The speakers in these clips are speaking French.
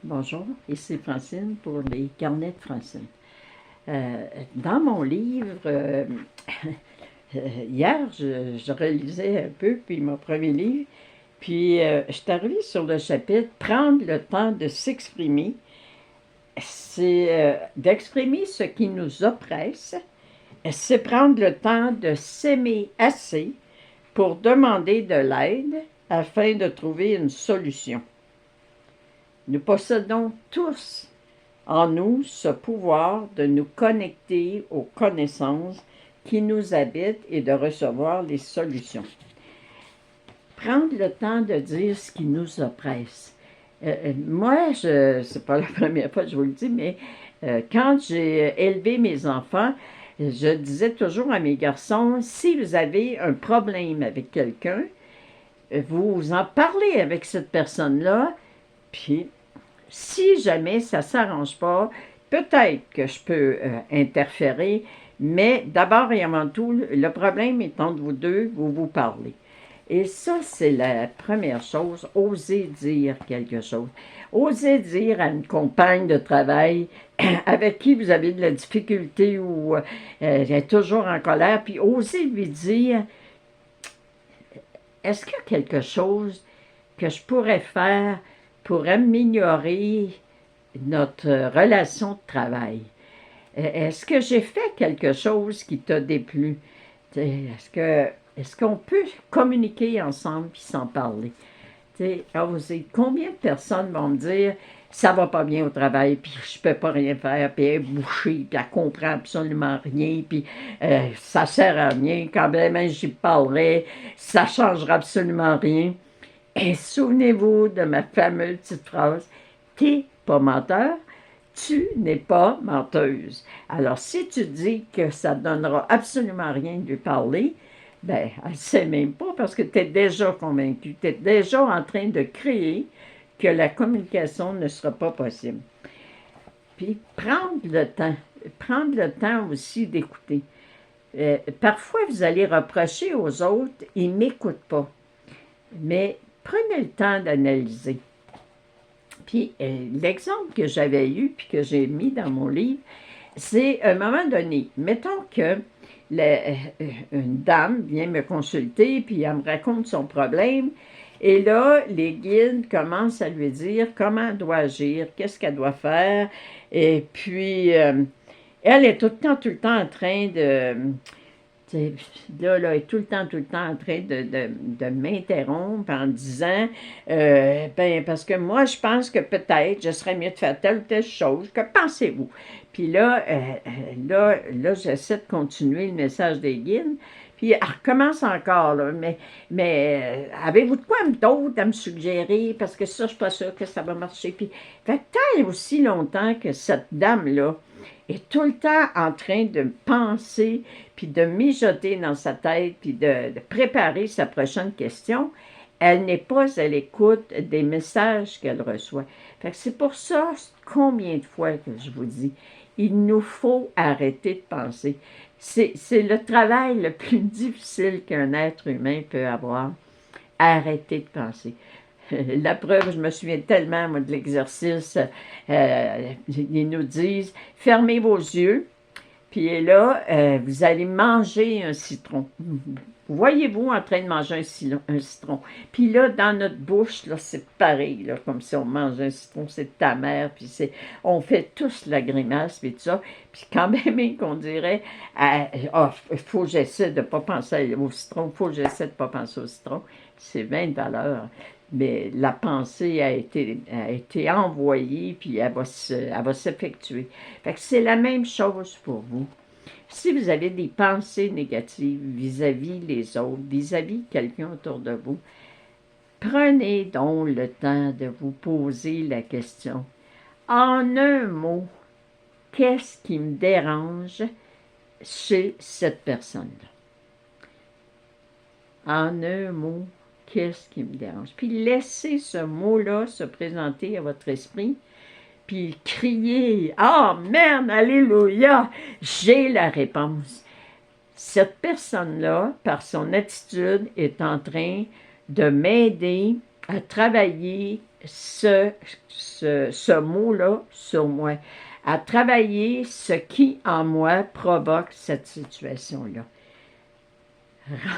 Bonjour, ici Francine pour les carnets de Francine. Dans mon livre, hier, je relisais un peu, puis mon premier livre, puis je suis arrivée sur le chapitre «Prendre le temps de s'exprimer». C'est d'exprimer ce qui nous oppresse, c'est prendre le temps de s'aimer assez pour demander de l'aide afin de trouver une solution. Nous possédons tous en nous ce pouvoir de nous connecter aux connaissances qui nous habitent et de recevoir les solutions. Prendre le temps de dire ce qui nous oppresse. Moi, c'est pas la première fois que je vous le dis, mais quand j'ai élevé mes enfants, je disais toujours à mes garçons, si vous avez un problème avec quelqu'un, vous en parlez avec cette personne-là, puis si jamais ça ne s'arrange pas, peut-être que je peux interférer, mais d'abord et avant tout, le problème est entre vous deux, vous vous parlez. Et ça, c'est la première chose, oser dire quelque chose. Oser dire à une compagne de travail avec qui vous avez de la difficulté ou elle est toujours en colère, puis oser lui dire, est-ce qu'il y a quelque chose que je pourrais faire pour améliorer notre relation de travail? Est-ce que j'ai fait quelque chose qui t'a déplu? Est-ce qu'on peut communiquer ensemble puis s'en parler? Combien de personnes vont me dire ça va pas bien au travail, puis je peux pas rien faire, puis elle est bouchée, puis elle comprend absolument rien, puis ça sert à rien, quand même j'y parlerai, ça changera absolument rien. Et souvenez-vous de ma fameuse petite phrase, t'es pas menteur, tu n'es pas menteuse. Alors, si tu dis que ça ne donnera absolument rien de lui parler, ben, elle ne sait même pas parce que tu es déjà convaincu, tu es déjà en train de créer que la communication ne sera pas possible. Puis, prendre le temps aussi d'écouter. Parfois, vous allez reprocher aux autres, ils ne m'écoutent pas. Mais prenez le temps d'analyser. Puis l'exemple que j'avais eu, puis que j'ai mis dans mon livre, c'est à un moment donné, mettons que une dame vient me consulter, puis elle me raconte son problème, et là, les guides commencent à lui dire comment elle doit agir, qu'est-ce qu'elle doit faire, et puis elle est tout le temps en train de là, elle est tout le temps en train de m'interrompre en disant, ben, parce que moi, je pense que peut-être, je serais mieux de faire telle ou telle chose. Que pensez-vous? Puis là, j'essaie de continuer le message des guides. Puis elle recommence encore, là, mais avez-vous de quoi d'autre à me suggérer? Parce que ça, je suis pas sûre que ça va marcher. Puis, fait que tant et aussi longtemps que cette dame-là est tout le temps en train de penser, puis de mijoter dans sa tête, puis de préparer sa prochaine question, elle n'est pas à l'écoute des messages qu'elle reçoit. Fait que c'est pour ça, combien de fois que je vous dis, il nous faut arrêter de penser. C'est le travail le plus difficile qu'un être humain peut avoir, arrêter de penser. La preuve, je me souviens tellement, moi, de l'exercice, ils nous disent, fermez vos yeux, puis là, vous allez manger un citron. Voyez-vous en train de manger un citron. Puis là, dans notre bouche, là, c'est pareil, là, comme si on mange un citron, c'est amer, puis on fait tous la grimace, puis tout ça. Puis quand même qu'on dirait, il faut que j'essaie de ne pas penser au citron, il faut que j'essaie de ne pas penser au citron. C'est bien de valeur. Mais la pensée a été envoyée, puis elle va s'effectuer. Fait que c'est la même chose pour vous. Si vous avez des pensées négatives vis-à-vis les autres, vis-à-vis quelqu'un autour de vous, prenez donc le temps de vous poser la question. En un mot, qu'est-ce qui me dérange chez cette personne-là? En un mot, qu'est-ce qui me dérange? Puis laissez ce mot-là se présenter à votre esprit, puis crier « Amen, Alléluia! J'ai la réponse. » Cette personne-là, par son attitude, est en train de m'aider à travailler ce mot-là sur moi, à travailler ce qui en moi provoque cette situation-là.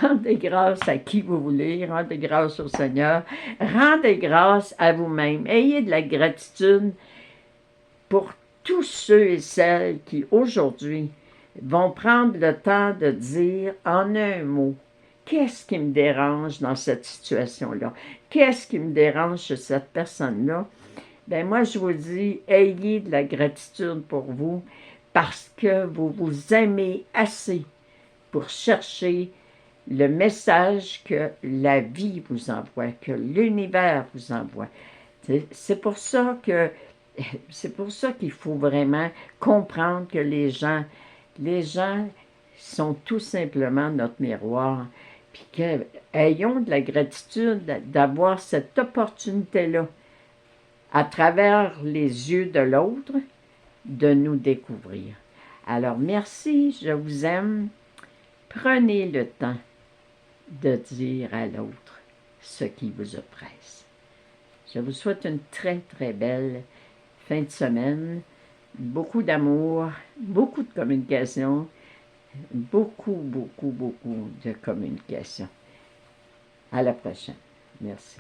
Rendez grâce à qui vous voulez, rendez grâce au Seigneur, rendez grâce à vous-même. Ayez de la gratitude pour tous ceux et celles qui, aujourd'hui, vont prendre le temps de dire en un mot, qu'est-ce qui me dérange dans cette situation-là? Qu'est-ce qui me dérange chez cette personne-là? Bien, moi, je vous dis, ayez de la gratitude pour vous parce que vous vous aimez assez pour chercher le message que la vie vous envoie, que l'univers vous envoie. C'est pour ça qu'il faut vraiment comprendre que les gens sont tout simplement notre miroir, puis qu'ayons de la gratitude d'avoir cette opportunité-là, à travers les yeux de l'autre, de nous découvrir. Alors, merci, je vous aime. Prenez le temps de dire à l'autre ce qui vous oppresse. Je vous souhaite une très, très belle fin de semaine. Beaucoup d'amour, beaucoup de communication, beaucoup, beaucoup, beaucoup de communication. À la prochaine. Merci.